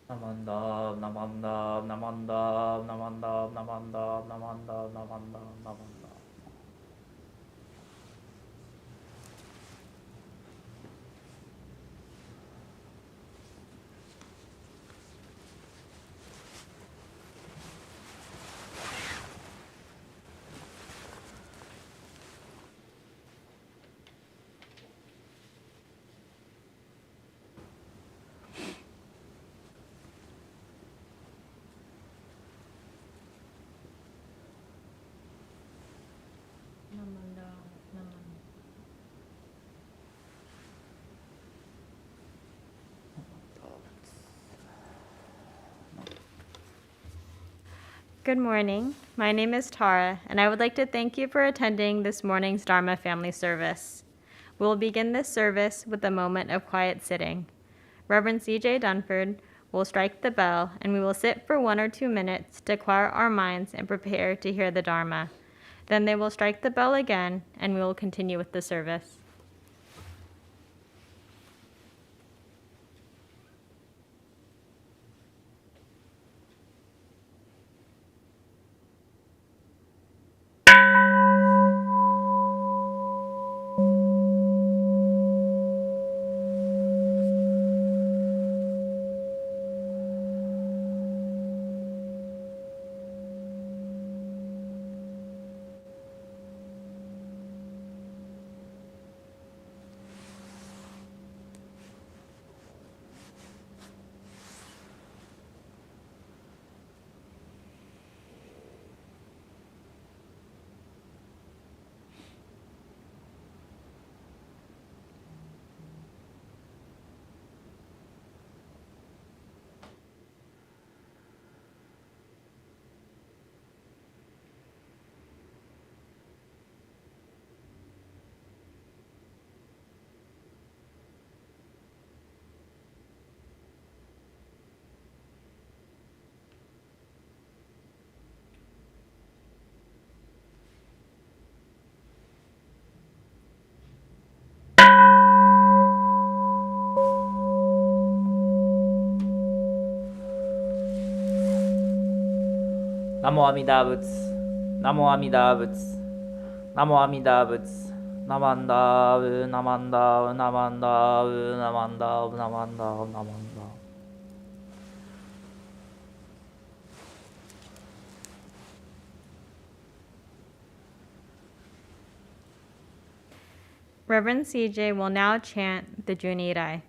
나만다 나만다 나만다 나만다 나만다 나만다 나만다 나만다. Good morning. My name is Tara, and I would like to thank you for attending this morning's Dharma family service. We will begin this service with a moment of quiet sitting. Reverend C.J. Dunford will strike the bell, and we will sit for 1 or 2 minutes to quiet our minds and prepare to hear the Dharma. Then they will strike the bell again, and we will continue with the service. 나모 아미다 부츠 나모 아미다 부츠 나모 아미다 부츠 나만다 나만다 나만다 나만다 나만다 나만다. Reverend C.J. will now chant the Junirai.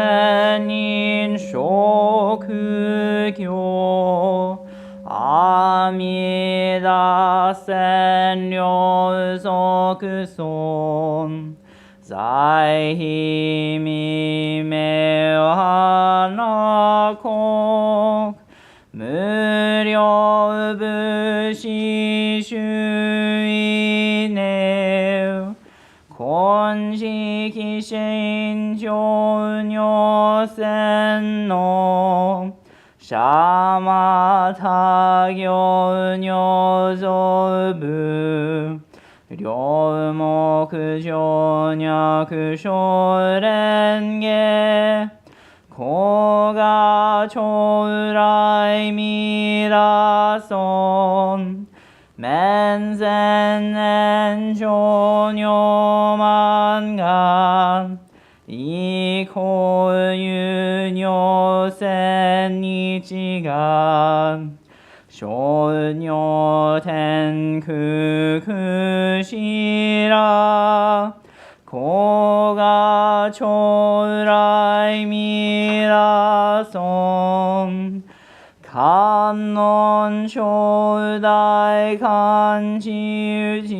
주태닌 쇼크교 아미다 센료소크손 자이히미 메하나콕 무료부시슈이네 건시기신조녀센노 샤마타교녀소부 료모크조냐크쇼렌게 고가초라이미라손 맨센엔쇼뇨만간 이코유뇨센이지간 쇼뇨텐크크시라 고가초라이미라손 간논쇼다이 간지우지우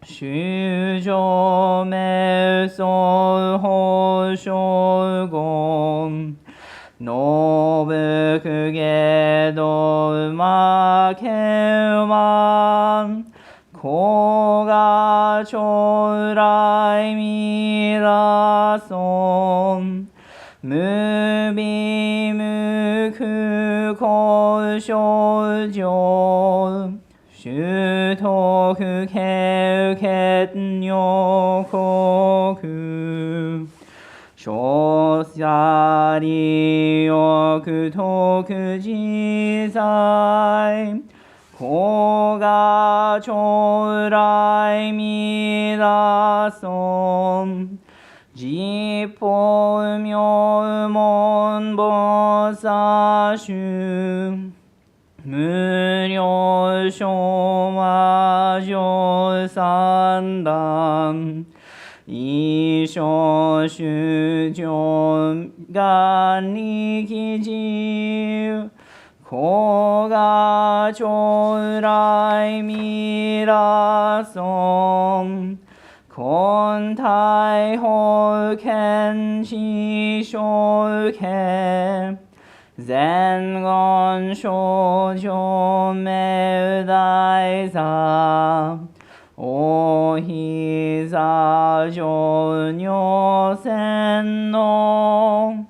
修正瞑想法称言ノブクゲドウマケウマンコガチョウライミラソンムビムクコショウジョウシュトクケウケンヨコク小サリヨクトクジザイコガチョウライミラソンジポウミョウモンボサシュ無料小魔女三段一生主張がにきじこがちょうらいみらそん根体保健師匠家前言少女名大座おひざ上女線の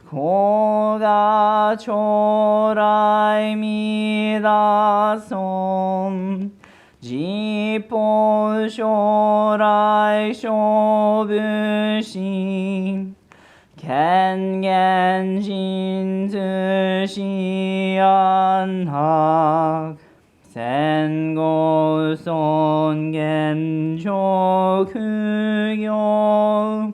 こが将来みらそんじぽ将来勝負し権限人図し安白戦後尊厳職業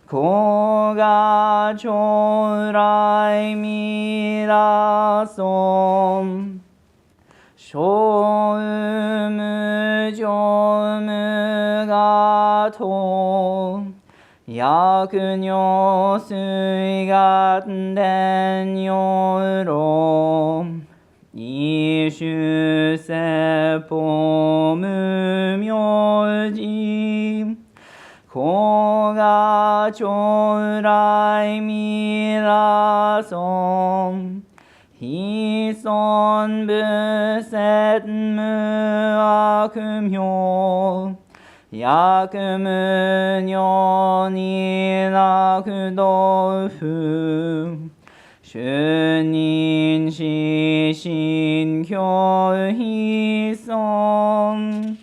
こが将来未来尊小無常無我と薬尿水が伝尿論一種説法無名字こが将来未来尊非尊無説無悪名薬無尿になく道夫主任死信教非尊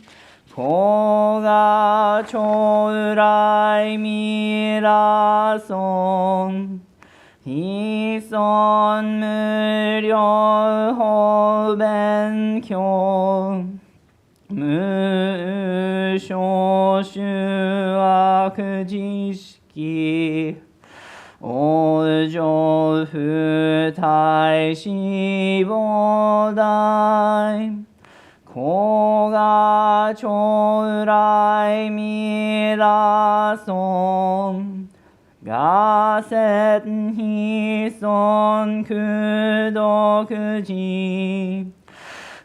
こが将来未来尊非尊無料法勉強無償修悪知識往生不体死亡大こが将来未来尊が説非尊苦毒事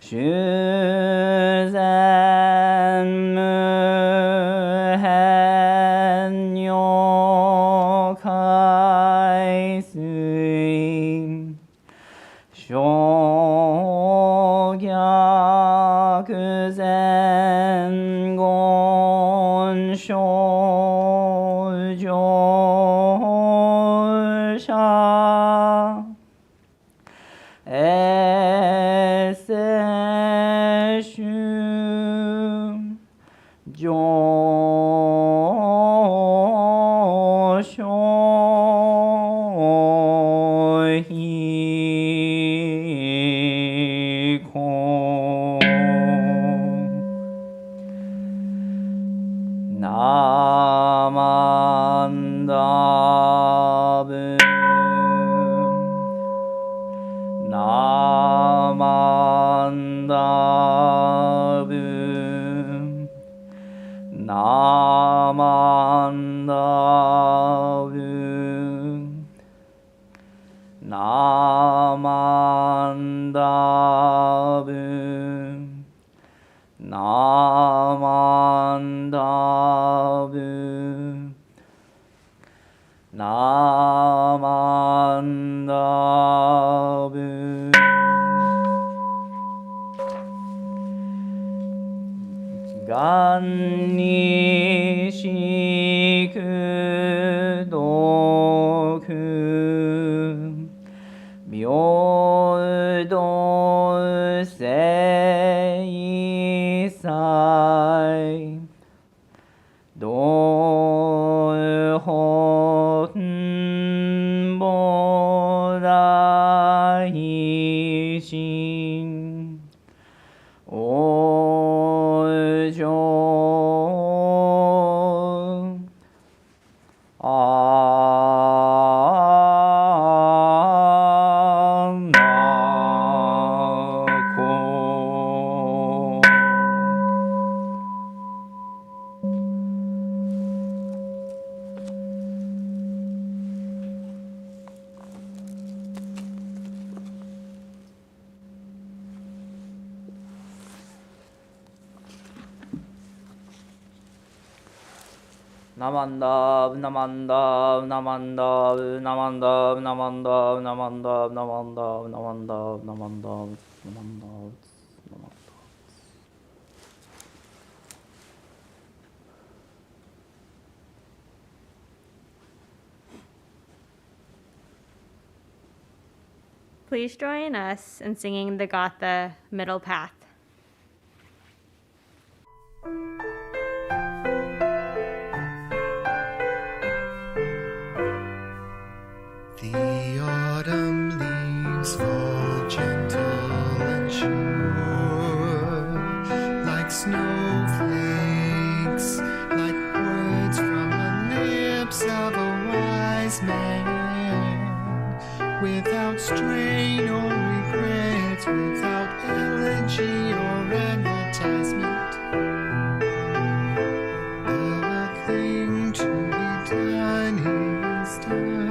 修善無変尿海水小逆前言症状者エセシュ上昇非根ナマンダブナマンダブナマンダブナマンダブナマぶがんにしくどく平等正祭道本菩提心往生阿那コナマンダブナマンダブナマンダブナマンダブナマンダブナマンダブナマンダブナマンダブナマンダブナマンダブナマンダブ。Please join us in singing the Gatha Middle Path. The autumn leaves fall gentle and sure, like snowflakes, like words from the lips of a wise man, without strain or regret, without elegy or advertisement, the thing to be done is done.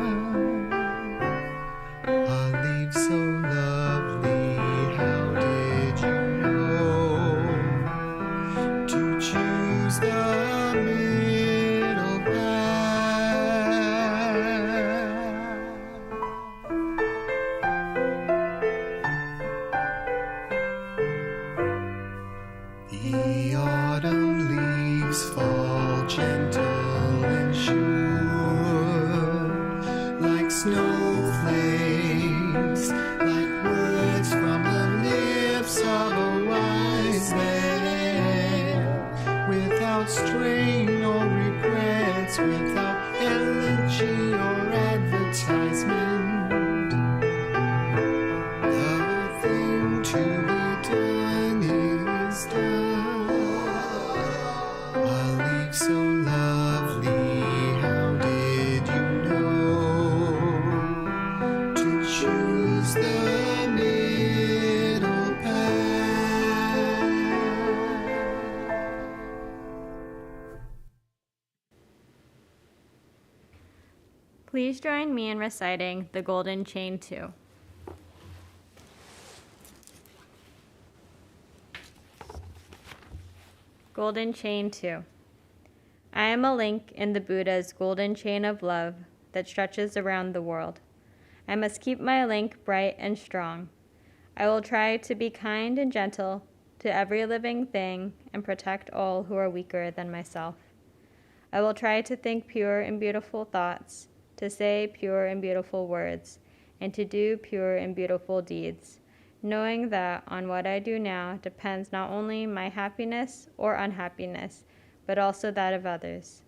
So lovely, how did you know to choose the middle path? The autumn leaves fall gentle and sure, like snowflakes, like words from the lips of a wise man, without strain or regrets, without elegy or advertisement, the thing to be done is done. A leaf so lovely, how did you know to choose the middle path? Please join me in reciting the Golden Chain 2. Golden Chain 2. I am a link in the Buddha's golden chain of love that stretches around the world. I must keep my link bright and strong. I will try to be kind and gentle to every living thing and protect all who are weaker than myself. I will try to think pure and beautiful thoughts, to say pure and beautiful words, and to do pure and beautiful deeds, knowing that on what I do now depends not only my happiness or unhappiness, but also that of others.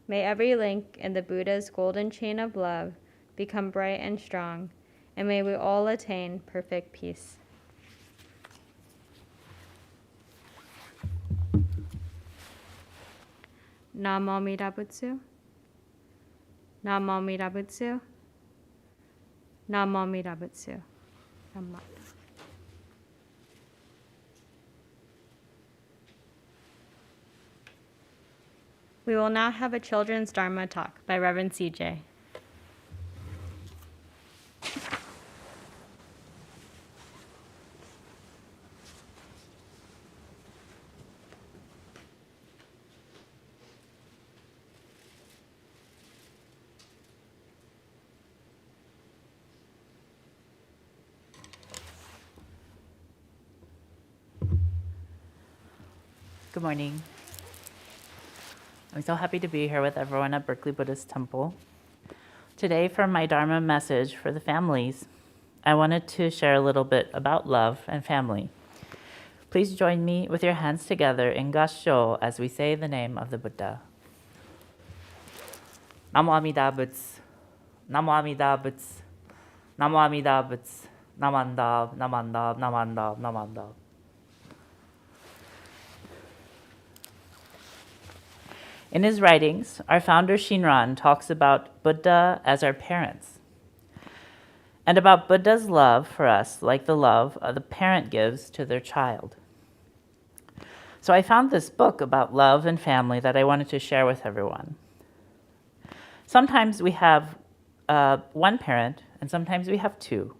May every link in the Buddha's golden chain of love become bright and strong, and may we all attain perfect peace. Namo Amida Butsu. Namo Amida Butsu. Namo Amida Butsu. Dhamma. We will now have a children's Dharma talk by Reverend CJ. Good morning. I'm so happy to be here with everyone at Berkeley Buddhist Temple. Today, for my Dharma message for the families, I wanted to share a little bit about love and family. Please join me with your hands together in Gassho as we say the name of the Buddha. Namo Amida Butsu, Namo Amida Butsu, Namo Amida Butsu, Namanda, Namanda, Namanda, Namanda. In his writings, our founder Shinran talks about Buddha as our parents, and about Buddha's love for us like the love the parent gives to their child. So I found this book about love and family that I wanted to share with everyone. Sometimes we have one parent, and sometimes we have two.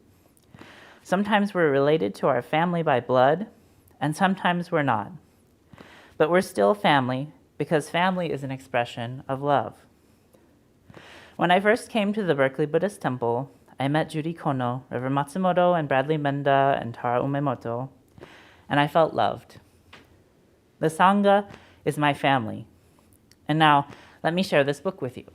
Sometimes we're related to our family by blood, and sometimes we're not. But we're still family, because family is an expression of love. When I first came to the Berkeley Buddhist Temple, I met Judy Kono, Reverend Matsumoto, and Bradley Menda, and Tara Umemoto, and I felt loved. The Sangha is my family. And now, let me share this book with you.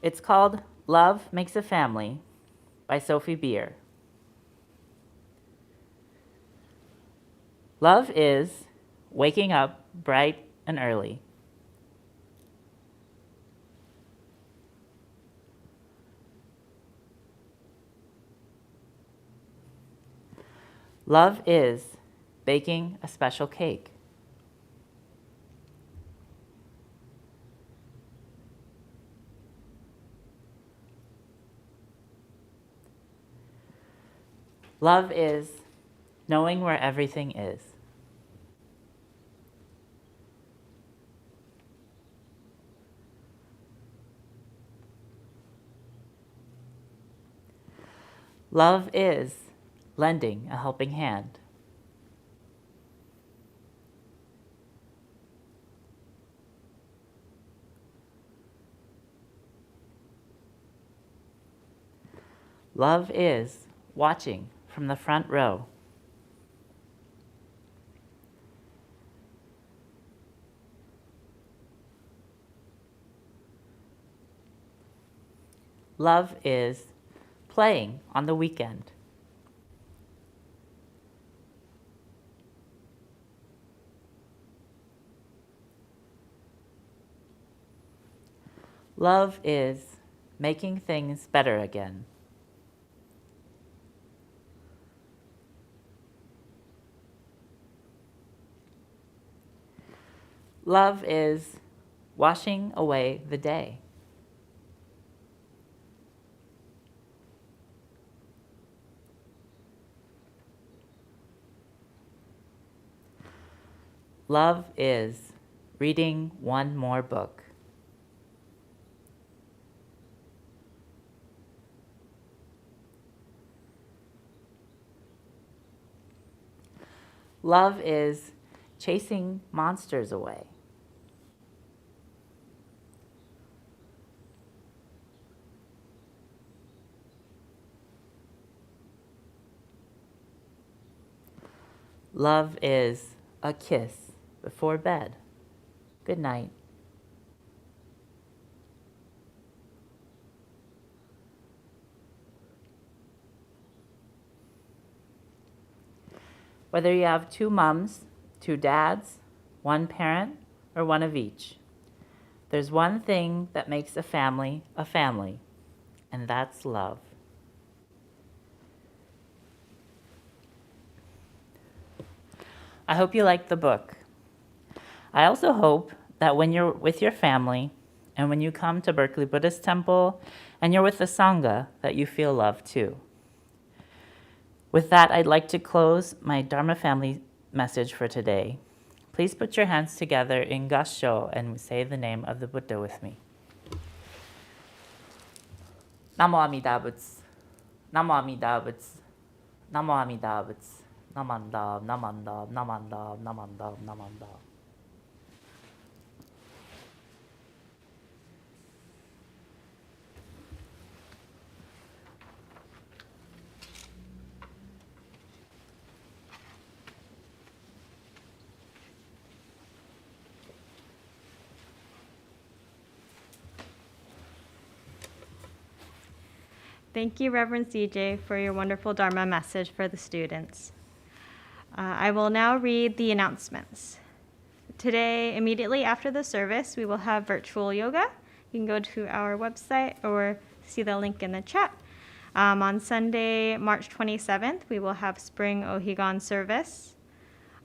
It's called Love Makes a Family by Sophie. Love is waking up bright and early. Love is baking a special cake. Love is knowing where everything is. Love is lending a helping hand. Love is watching from the front row. Love is playing on the weekend. Love is making things better again. Love is washing away the day. Love is reading one more book. Love is chasing monsters away. Love is a kiss before bed. Good night. Whether you have two moms, two dads, one parent, or one of each, there's one thing that makes a family, and that's love. I hope you liked the book. I also hope that when you're with your family and when you come to Berkeley Buddhist Temple and you're with the Sangha, that you feel love too. With that, I'd like to close my Dharma family message for today. Please put your hands together in Gassho and say the name of the Buddha with me. Namo Amida Butsu, Namo Amida Butsu, Namo Amida Butsu, Namanda, Namanda, Namanda, Namanda, Namanda. Thank you, Reverend CJ, for your wonderful Dharma message for the students. I will now read the announcements. Today, immediately after the service, we will have virtual yoga. You can go to our website or see the link in the chat. On Sunday, March 27th, we will have Spring Ohigan service.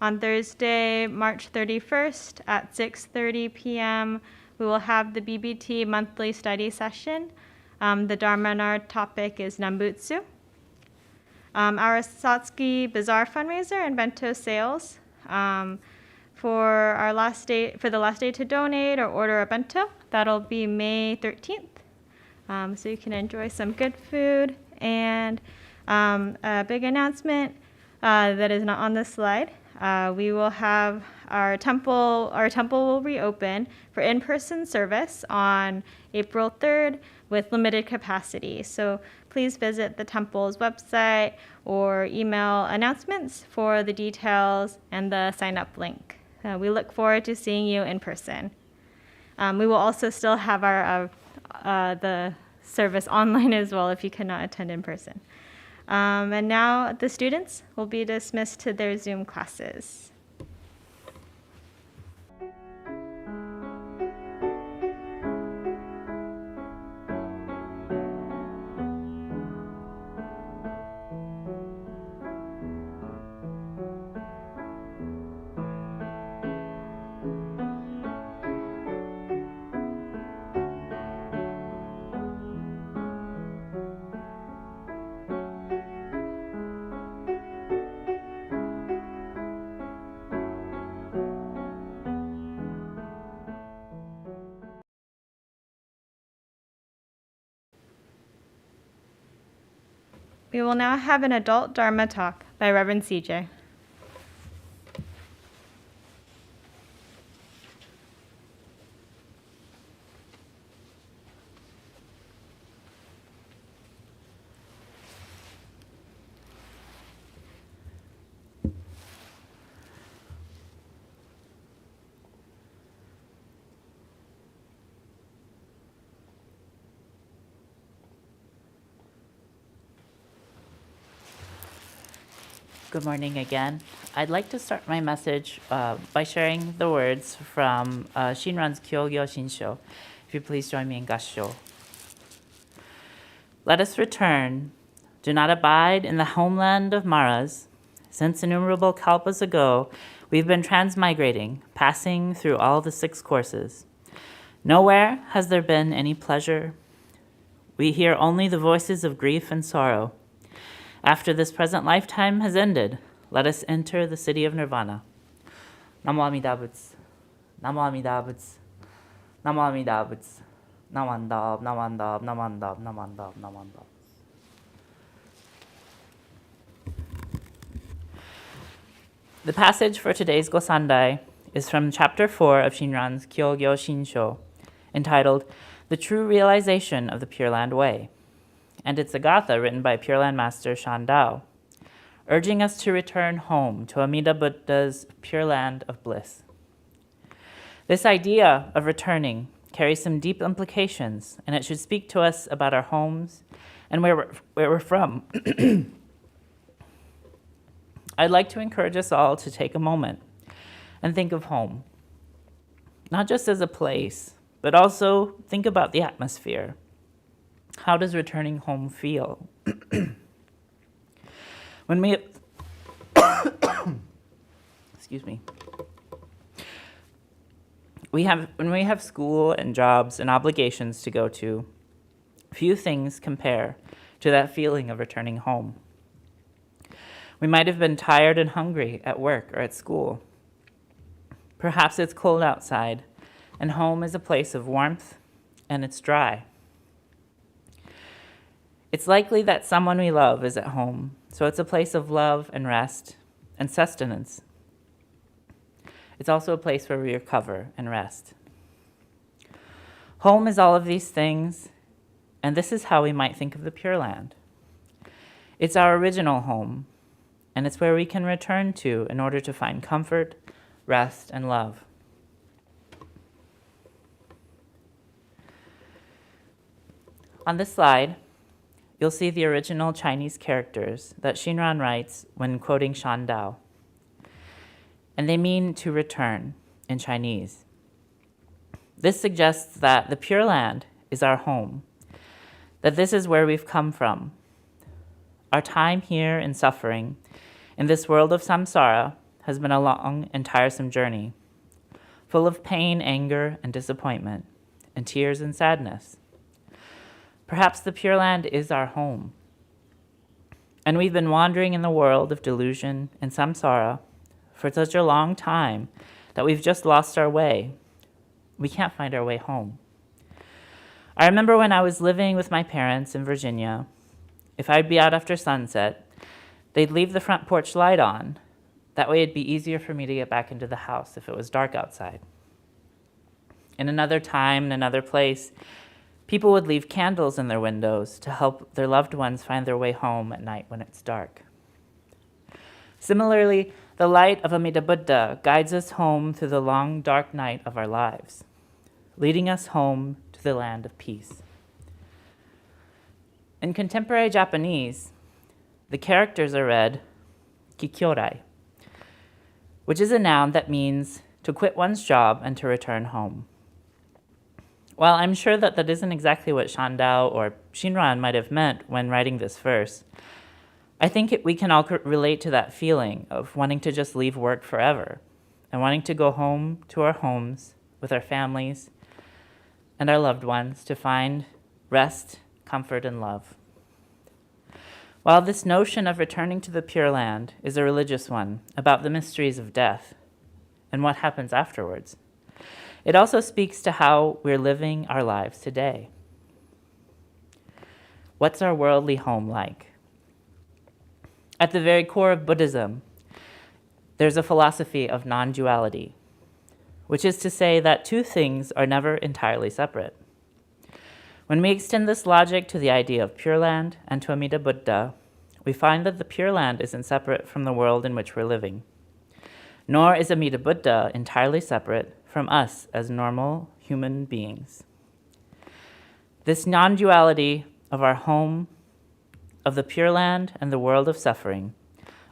On Thursday, March 31st at 6:30 p.m., we will have the BBT monthly study session. The Dharma topic is Nambutsu. Our Satsuki Bazaar fundraiser and bento sales for the last day to donate or order a bento. That'll be May 13th. So you can enjoy some good food. And a big announcement that is not on this slide. We will have our temple will reopen for in-person service on April 3rd with limited capacity. So please visit the temple's website or email announcements for the details and the sign-up link. We look forward to seeing you in person. We will also still have the service online as well if you cannot attend in person. And now the students will be dismissed to their Zoom classes. We will now have an adult Dharma talk by Reverend CJ. Good morning again. I'd like to start my message by sharing the words from Shinran's Kyogyo Shinsho. If you please join me in Gassho. Let us return. Do not abide in the homeland of Maras. Since innumerable kalpas ago, we've been transmigrating, passing through all the 6 courses. Nowhere has there been any pleasure. We hear only the voices of grief and sorrow. After this present lifetime has ended, let us enter the city of Nirvana. Namo Amida Butsu. Namo Amida Butsu. Namo Amida Butsu. Namandab, namandab, namandab, namandab, namandab. The passage for today's Gosandai is from chapter 4 of Shinran's Kyogyo Shinsho, entitled The True Realization of the Pure Land Way. And it's a gatha written by Pure Land Master Shandao, urging us to return home to Amida Buddha's pure land of bliss. This idea of returning carries some deep implications, and it should speak to us about our homes and where we're from. I'd like to encourage us all to take a moment and think of home, not just as a place, but also think about the atmosphere. How does returning home feel? When we excuse me. When we have school and jobs and obligations to go to, few things compare to that feeling of returning home. We might have been tired and hungry at work or at school. Perhaps it's cold outside, and home is a place of warmth, and it's dry. It's likely that someone we love is at home, so it's a place of love and rest and sustenance. It's also a place where we recover and rest. Home is all of these things, and this is how we might think of the Pure Land. It's our original home, and it's where we can return to in order to find comfort, rest, and love. On this slide, you'll see the original Chinese characters that Xinran writes when quoting Shan Dao. And they mean to return in Chinese. This suggests that the Pure Land is our home, that this is where we've come from. Our time here in suffering, in this world of samsara, has been a long and tiresome journey, full of pain, anger, and disappointment, and tears and sadness. Perhaps the Pure Land is our home. And we've been wandering in the world of delusion and samsara for such a long time that we've just lost our way. We can't find our way home. I remember when I was living with my parents in Virginia, if I'd be out after sunset, they'd leave the front porch light on. That way it'd be easier for me to get back into the house if it was dark outside. In another time, in another place, people would leave candles in their windows to help their loved ones find their way home at night when it's dark. Similarly, the light of Amida Buddha guides us home through the long, dark night of our lives, leading us home to the land of peace. In contemporary Japanese, the characters are read kikyorai, which is a noun that means to quit one's job and to return home. While I'm sure that that isn't exactly what Shan Dao or Xinran might have meant when writing this verse, I think we can all relate to that feeling of wanting to just leave work forever and wanting to go home to our homes with our families and our loved ones to find rest, comfort, and love. While this notion of returning to the Pure Land is a religious one about the mysteries of death and what happens afterwards, it also speaks to how we're living our lives today. What's our worldly home like? At the very core of Buddhism, there's a philosophy of non-duality, which is to say that two things are never entirely separate. When we extend this logic to the idea of Pure Land and to Amida Buddha, we find that the Pure Land isn't separate from the world in which we're living, nor is Amida Buddha entirely separate from us as normal human beings. This non-duality of our home, of the Pure Land and the world of suffering,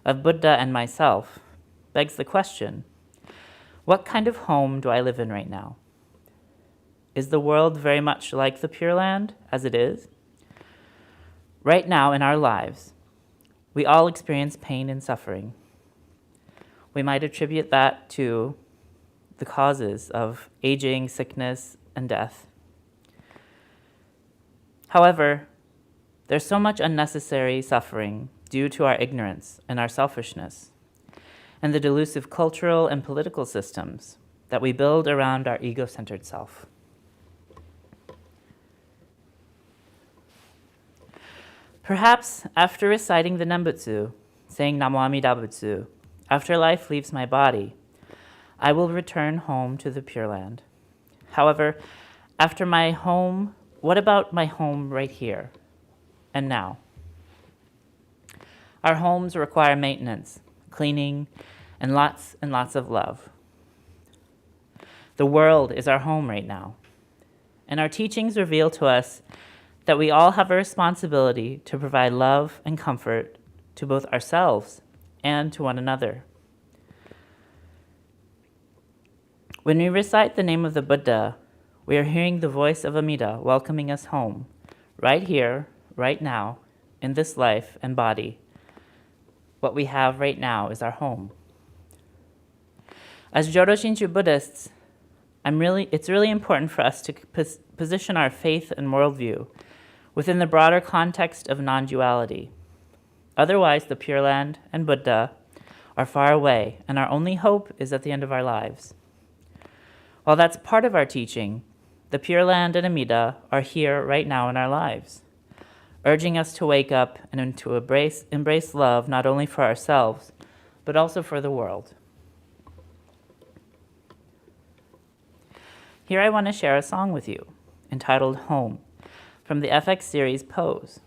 of Buddha and myself, begs the question, what kind of home do I live in right now? Is the world very much like the Pure Land as it is? Right now in our lives, we all experience pain and suffering. We might attribute that to the causes of aging, sickness, and death. However, there's so much unnecessary suffering due to our ignorance and our selfishness, and the delusive cultural and political systems that we build around our ego-centered self. Perhaps after reciting the Nembutsu, saying Namo Amida Butsu, after life leaves my body, I will return home to the Pure Land. However, after my home, what about my home right here and now? Our homes require maintenance, cleaning, and lots of love. The world is our home right now, and our teachings reveal to us that we all have a responsibility to provide love and comfort to both ourselves and to one another. When we recite the name of the Buddha, we are hearing the voice of Amida welcoming us home, right here, right now, in this life and body. What we have right now is our home. As Jodo Shinshu Buddhists, it's really important for us to position our faith and worldview within the broader context of non-duality. Otherwise, the Pure Land and Buddha are far away, and our only hope is at the end of our lives. While that's part of our teaching, the Pure Land and Amida are here right now in our lives, urging us to wake up and to embrace love not only for ourselves, but also for the world. Here I want to share a song with you, entitled Home, from the FX series Pose.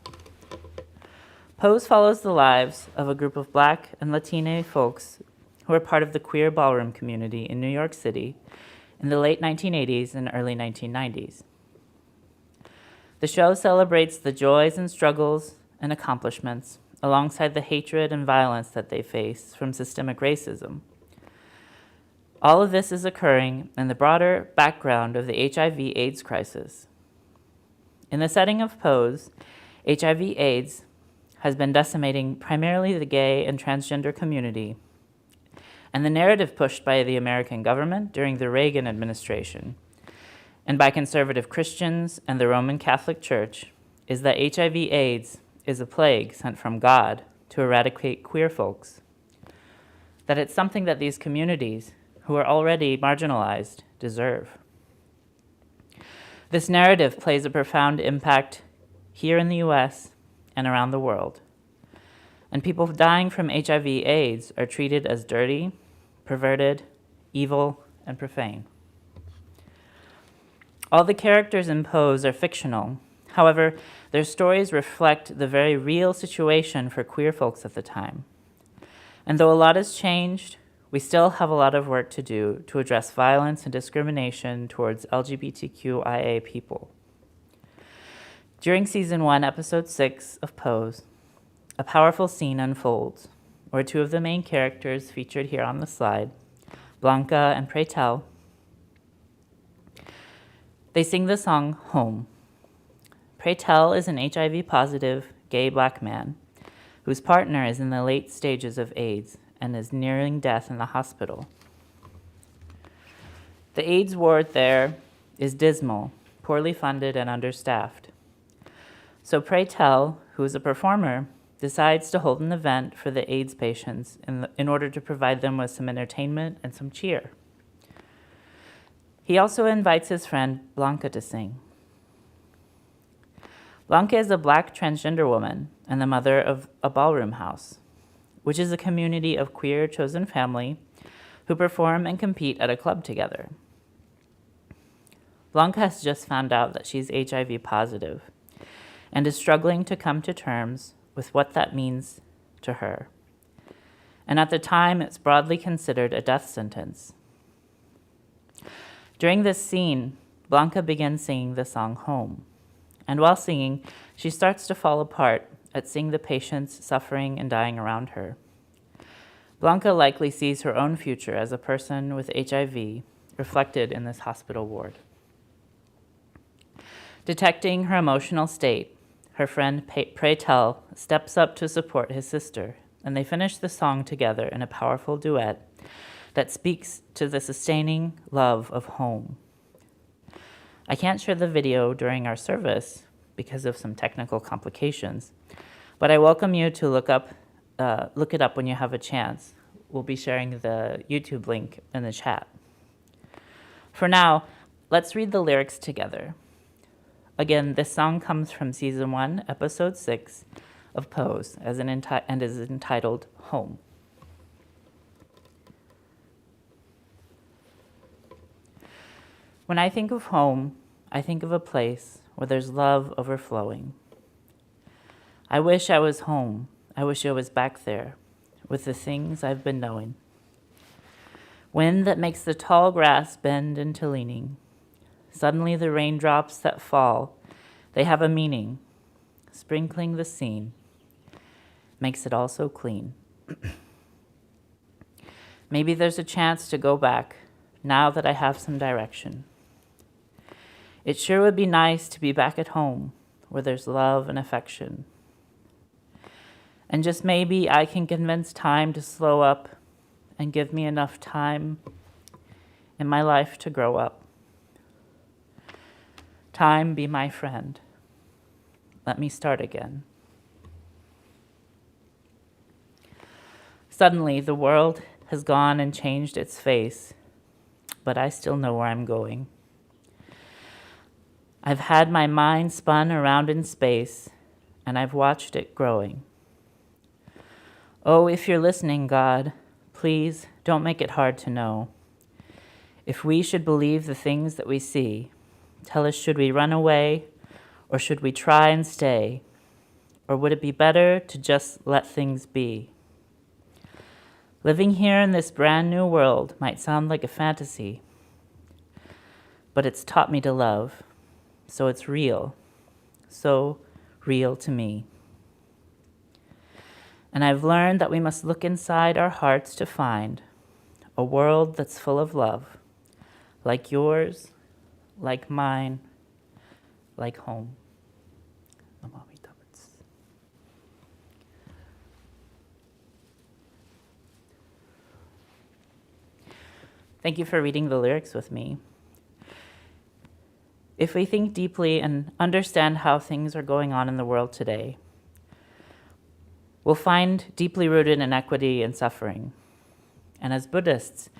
Pose follows the lives of a group of Black and Latine folks who are part of the queer ballroom community in New York City in the late 1980s and early 1990s. The show celebrates the joys and struggles and accomplishments alongside the hatred and violence that they face from systemic racism. All of this is occurring in the broader background of the HIV AIDS crisis. In the setting of Pose, HIV AIDS has been decimating primarily the gay and transgender community, and the narrative pushed by the American government during the Reagan administration and by conservative Christians and the Roman Catholic Church is that HIV AIDS is a plague sent from God to eradicate queer folks, that it's something that these communities, who are already marginalized, deserve. This narrative plays a profound impact here in the US and around the world, and people dying from HIV AIDS are treated as dirty, perverted, evil, and profane. All the characters in Pose are fictional. However, their stories reflect the very real situation for queer folks at the time. And though a lot has changed, we still have a lot of work to do to address violence and discrimination towards LGBTQIA people. During Season 1, Episode 6 of Pose, a powerful scene unfolds where two of the main characters featured here on the slide, Blanca and Pray Tell, they sing the song Home. Pray Tell is an HIV-positive gay black man whose partner is in the late stages of AIDS and is nearing death in the hospital. The AIDS ward there is dismal, poorly funded, and understaffed. So Pray Tell, who is a performer, decides to hold an event for the AIDS patients in order to provide them with some entertainment and some cheer. He also invites his friend Blanca to sing. Blanca is a black transgender woman and the mother of a ballroom house, which is a community of queer chosen family who perform and compete at a club together. Blanca has just found out that she's HIV positive and is struggling to come to terms with what that means to her. And at the time, it's broadly considered a death sentence. During this scene, Blanca begins singing the song Home. And while singing, she starts to fall apart at seeing the patients suffering and dying around her. Blanca likely sees her own future as a person with HIV reflected in this hospital ward. Detecting her emotional state, her friend Pray Tell steps up to support his sister, and they finish the song together in a powerful duet that speaks to the sustaining love of home. I can't share the video during our service because of some technical complications, but I welcome you to look it up when you have a chance. We'll be sharing the YouTube link in the chat. For now, let's read the lyrics together. Again, this song comes from Season 1, Episode 6 of Pose, and is entitled Home. When I think of home, I think of a place where there's love overflowing. I wish I was home. I wish I was back there with the things I've been knowing. Wind that makes the tall grass bend into leaning. Suddenly the raindrops that fall, they have a meaning. Sprinkling the scene makes it all so clean. Maybe there's a chance to go back now that I have some direction. It sure would be nice to be back at home where there's love and affection. And just maybe I can convince time to slow up and give me enough time in my life to grow up. Time be my friend. Let me start again. Suddenly, the world has gone and changed its face, but I still know where I'm going. I've had my mind spun around in space, and I've watched it growing. Oh, if you're listening, God, please don't make it hard to know. If we should believe the things that we see, tell us, should we run away, or should we try and stay? Or would it be better to just let things be? Living here in this brand new world might sound like a fantasy, but it's taught me to love, so it's real. so real to me. And I've learned that we must look inside our hearts to find a world that's full of love, like yours, like mine, like home. Thank you for reading the lyrics with me. If we think deeply and understand how things are going on in the world today, we'll find deeply rooted inequity and suffering. And as Buddhists,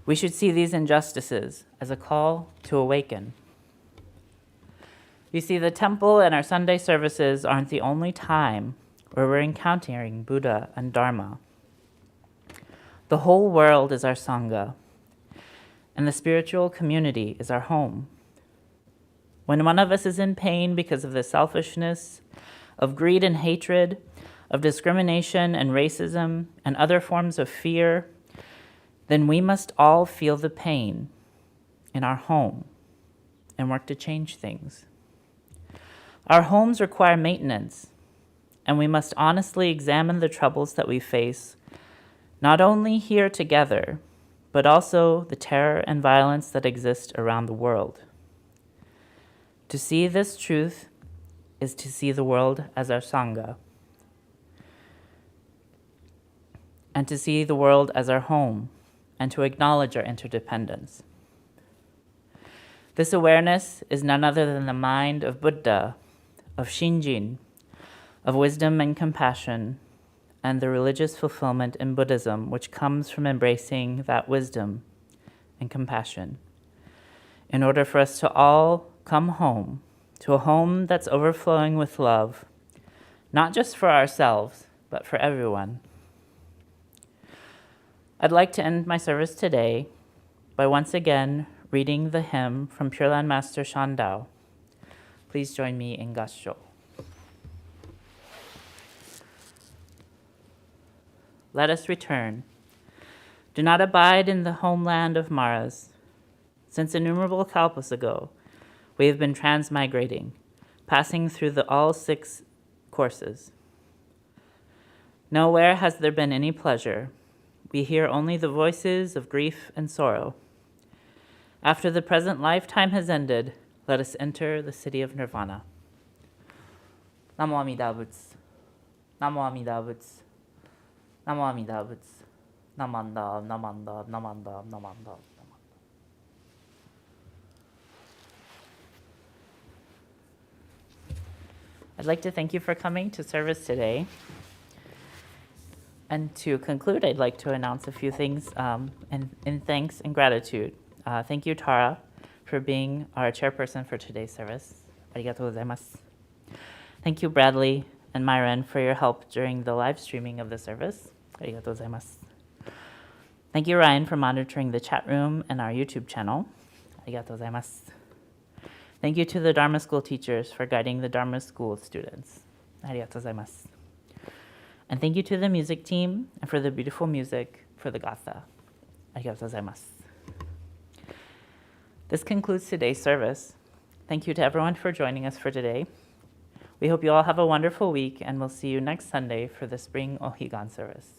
we should see these injustices as a call to awaken. You see, the temple and our Sunday services aren't the only time where we're encountering Buddha and Dharma. The whole world is our Sangha, and the spiritual community is our home. When one of us is in pain because of the selfishness, of greed and hatred, of discrimination and racism, and other forms of fear, then we must all feel the pain in our home and work to change things. Our homes require maintenance, and we must honestly examine the troubles that we face, not only here together, but also the terror and violence that exist around the world. To see this truth is to see the world as our Sangha, and to see the world as our home, and to acknowledge our interdependence. This awareness is none other than the mind of Buddha, of Shinjin, of wisdom and compassion, and the religious fulfillment in Buddhism, which comes from embracing that wisdom and compassion, in order for us to all come home, to a home that's overflowing with love, not just for ourselves, but for everyone. I'd like to end my service today by once again reading the hymn from Pure Land Master Shandao. Please join me in Gassho. Let us return. Do not abide in the homeland of Maras. Since innumerable kalpas ago, we have been transmigrating, passing through all 6 courses. Nowhere has there been any pleasure. We hear only the voices of grief and sorrow. After the present lifetime has ended, let us enter the city of Nirvana. Namo Amida Butsu. Namo Amida Butsu. Namo Amida Butsu. Namanda, Namanda, Namanda, Namanda. I'd like to thank you for coming to service today. And to conclude, I'd like to announce a few things in thanks and gratitude. Thank you, Tara, for being our chairperson for today's service. Arigatou gozaimasu. Thank you, Bradley and Myron, for your help during the live streaming of the service. Arigatou gozaimasu. Thank you, Ryan, for monitoring the chat room and our YouTube channel. Arigatou gozaimasu. Thank you to the Dharma School teachers for guiding the Dharma School students. Arigatou gozaimasu. And thank you to the music team and for the beautiful music for the Gatha. Arigatou gozaimasu. This concludes today's service. Thank you to everyone for joining us for today. We hope you all have a wonderful week, and we'll see you next Sunday for the Spring Ohigan service.